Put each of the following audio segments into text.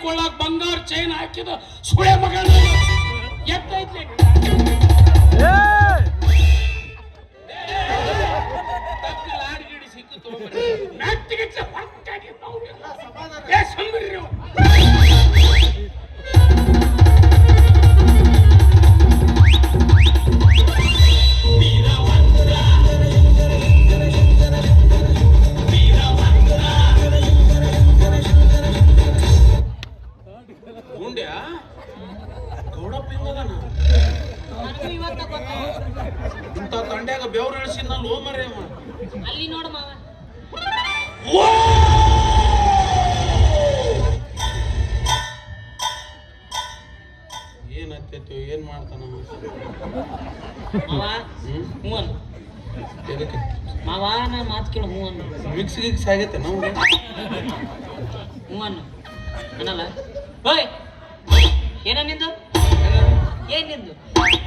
ಕೊಳ್ಳಾಕ ಬಂಗಾರ ಚೈನ್ ಹಾಕಿದ ಸುಳೆ ಮಗ ಎತ್ತೈತಿ ಲಾಡ್ಗಿಡಿ ಸಿಕ್ಕು ಮೆಟ್ಟಿಗೆ ಇಂಥ ತಂಡ್ಯಾಗ ಬೆವ್ರು ಇಳಿಸಿದ ಲೋ ಮರೆ ಅಲ್ಲಿ ನೋಡು ಮಾವ ಏನ್ ಹತ್ತೈತಿ ಏನ್ ಮಾಡ್ತಾನ ಮಾವ ಹ್ಞೂ ಅನ್ ಮಾವ ನಾ ಮಾತು ಕೇಳು ಹ್ಞೂ ಅನ್ನು ಮಿಕ್ಸ್ ಗಿಕ್ಸ್ ಆಗೈತೆ ನಾವು ಹ್ಞೂ ಅನ್ನು ಅನ್ನಲ್ಲ ಹೋಯ್ ಏನ ನಿಂದು ಏನ್ ನಿಂದು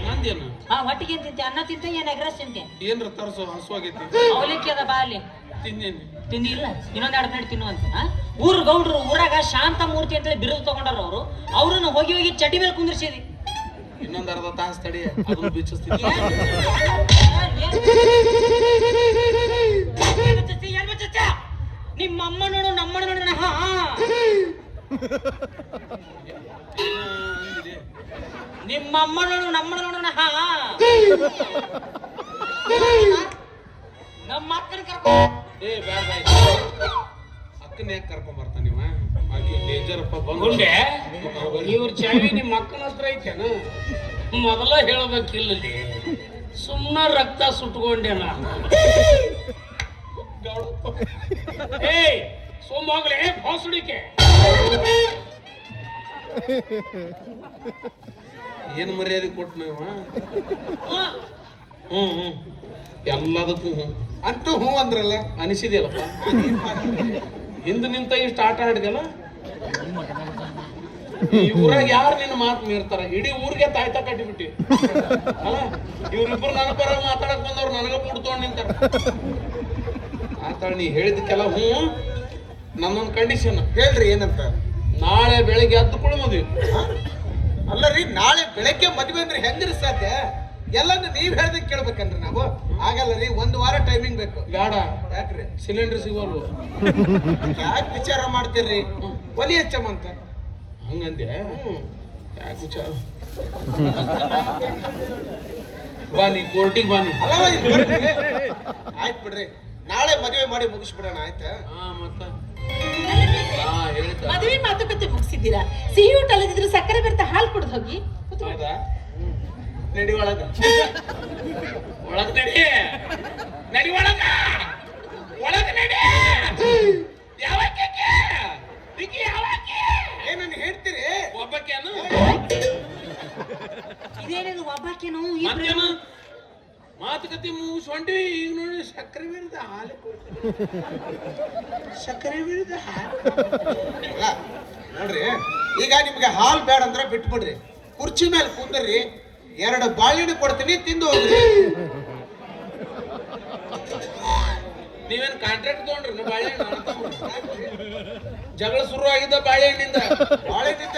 ನಂದೇನು ಹೊಟ್ಟಿಗೆ ತಿಂತೆ ಅನ್ನ ತಿಂತೆ ಏನ್ ಎಗ್ರೆಸ್ ತಿಂತೆ ಏನ್ರ ತರಸು ಹಸುವಾಗೈತಿ ಅವಲಿಕ್ಕಿ ಅದ ಬಾ ಅಲ್ಲಿ ತಿಂದೇನಿ ತಿಂದಿಲ್ಲ ಇನ್ನೊಂದೆರಡು ಪ್ಲೇಟ್ ತಿನ್ನುವಂತ ಊರು ಗೌಡ್ರು ಊರಾಗ ಶಾಂತ ಮೂರ್ತಿ ಅಂತೇಳಿ ಬಿರುದು ತಗೊಂಡಾರ ಅವ್ರನ್ನ ಹೋಗಿ ಹೋಗಿ ಚಟಿ ಮೇಲೆ ಕುಂದಿರ್ಸಿದಿ ಇನ್ನೊಂದು ಅರ್ಧ ತಾಸು ತಡಿ ಅದನ್ನು ಬಿಚ್ಚಿಸ್ತೀನಿ ನಿಮ್ಮ ಅಮ್ಮ ನೋಡು ನಮ್ಮ ನೋಡೋಣ ಹಾ ನಿಮ್ಮ ಅಮ್ಮ ನೋಡು ನಮ್ಮ ನೋಡೋಣ ಹಾ ನಮ್ಮ ಅಕ್ಕನ ಕರ್ಕೊ ಏ ಬ್ಯಾಡ ಬಾಯ್ ಅಕ್ಕನ ಯಾಕೆ ಕರ್ಕೊಂಡ್ ಬರ್ತಾನ ನೀವ ಆಕೆ ಡೇಂಜರಪ್ಪ ಬಂಗುಂಡೆ ಇವ್ರ ಚಾವಿ ನಿಮ್ಮ ಅಕ್ಕನ ಹತ್ರ ಐತೇನ ಮೊದಲ ಹೇಳಬೇಕಿಲ್ಲ ಸುಮ್ಮನ ರಕ್ತ ಸುಟ್ಕೊಂಡೇನ ಏಯ್ ಸೋಮಾಗ್ಲೇ ಭಾಸುಡಿಕೆ ಏನು ಮರ್ಯಾದೆ ಕೊಟ್ಟು ನೀವ ಹ್ಞೂ ಎಲ್ಲದಕ್ಕೂ ಹ್ಞೂ ಅಂತೂ ಹ್ಞೂ ಅಂದ್ರಲ್ಲ ಅನಿಸಿದೆಯಲ್ಲಪ್ಪ ಹಿಂದೆ ನಿಂತ ಇಷ್ಟು ಆಟ ಆಡಿದೆಲ್ಲ ಈ ಊರಾಗ ಯಾರು ನಿನ್ನ ಮಾತು ಮೀರ್ತಾರ ಇಡೀ ಊರಿಗೆ ತಾಯ್ತಾ ಕಟ್ಟಿಬಿಟ್ಟಿ ಅಲ್ಲ ಇವ್ರಿಬ್ರು ನನ್ನ ಪರ ಮಾತಾಡಕ್ ಬಂದವ್ರು ನನಗ ಮುಡ್ತೊಂಡು ನಿಂತಾರ ಮಾತಾಡಿ ನೀ ಹೇಳಿದಕ್ಕೆಲ್ಲ ಹ್ಞೂ ನನ್ನೊಂದು ಕಂಡೀಷನ್ ಹೇಳ್ರಿ ಏನಂತ ನಾಳೆ ಬೆಳಿಗ್ಗೆ ಎದ್ದು ಕೂಡ ಮದುವೆ ಅಲ್ಲ ರೀ ನಾಳೆ ಬೆಳಗ್ಗೆ ಮದ್ವೆ ಅಂದ್ರೆ ಹೆಂಗ್ರಿ ಸಾಧ್ಯ ಎಲ್ಲಾನು ನೀವ್ ಹೇಳ್ದಂಗೆ ಕೇಳ್ಬೇಕನ್ರಿ ನಾವು ಆಗಲ್ಲ ರೀ 1 ವಾರ ಟೈಮಿಂಗ್ ಬೇಕು ಬೇಡ ಯಾಕ್ರಿ ಸಿಲಿಂಡರ್ ಸಿಗೋಲ್ವು ಯಾಕೆ ವಿಚಾರ ಮಾಡ್ತೀರ್ರಿ ಒಲಿ ಹಚ್ಚಮ್ಮ ಅಂತ ಹಂಗಂದೆ ಯಾಕೆ ವಿಚಾರ ಬಾನಿ ಕೋರ್ಟಿಗೆ ಬಾನಿ ಆಯ್ತು ಬಿಡ್ರಿ ನಾಳೆ ಮದುವೆ ಮಾಡಿ ಮುಗಿಸ್ಬಿಡೋಣ ಆಯ್ತಾ ಮತ್ತ ಮದುವೆ ಮಾತುಕತೆ ಮುಗಿಸಿದ್ದೀರಾ ಸಿಹಿ ಊಟ ಅಲ್ಲದಿದ್ರು ಸಕ್ಕರೆ ಬೆರ್ತ ಹಾಲು ಕುಡಿದು ಹೋಗಿ ಹೌದಾ ನಡಿ ಒಳಗ ಒಳಗ ನಡಿ ನಡಿ ಒಳಗ ಒಳಗ ನಡಿ ಯಾವಕ್ಕೆ ಏನನ್ನು ಹೇಳ್ತೀರಿ ಒಬ್ಬಕ್ಕೇನು ಇದೇನೇನು ಒಬ್ಬಾಕೇನು ಮತ್ತೇನು ಮಾತುಕತೆ ಮುಗಿಸ್ಕೊಂಡ್ವಿ ಈಗ ನೋಡಿ ಸಕ್ಕರೆ ಬೀರಿದ ಹಾಲು ಸಕ್ಕರೆ ಬೀರಿದ ಹಾಲು ನೋಡ್ರಿ ಈಗ ನಿಮ್ಗೆ ಹಾಲ್ ಬೇಡ ಅಂದ್ರೆ ಬಿಟ್ಬಿಡ್ರಿ ಕುರ್ಚಿ ಮೇಲೆ ಕೂತ್ರಿ 2 ಬಾಳೆಹಣ್ಣು ಕೊಡ್ತೀನಿ ತಿಂದು ಹೋಗ್ರಿ ನೀವೇನು ಕಾಂಟ್ರಾಕ್ಟ್ ತಗೊಂಡ್ರಿ ಬಾಳೆಹಣ್ಣು ಜಗಳ ಶುರು ಆಗಿದ್ದ ಬಾಳೆಹಣ್ಣಿಂದ ಬಾಳೆಹಣ್ಣಿಂದ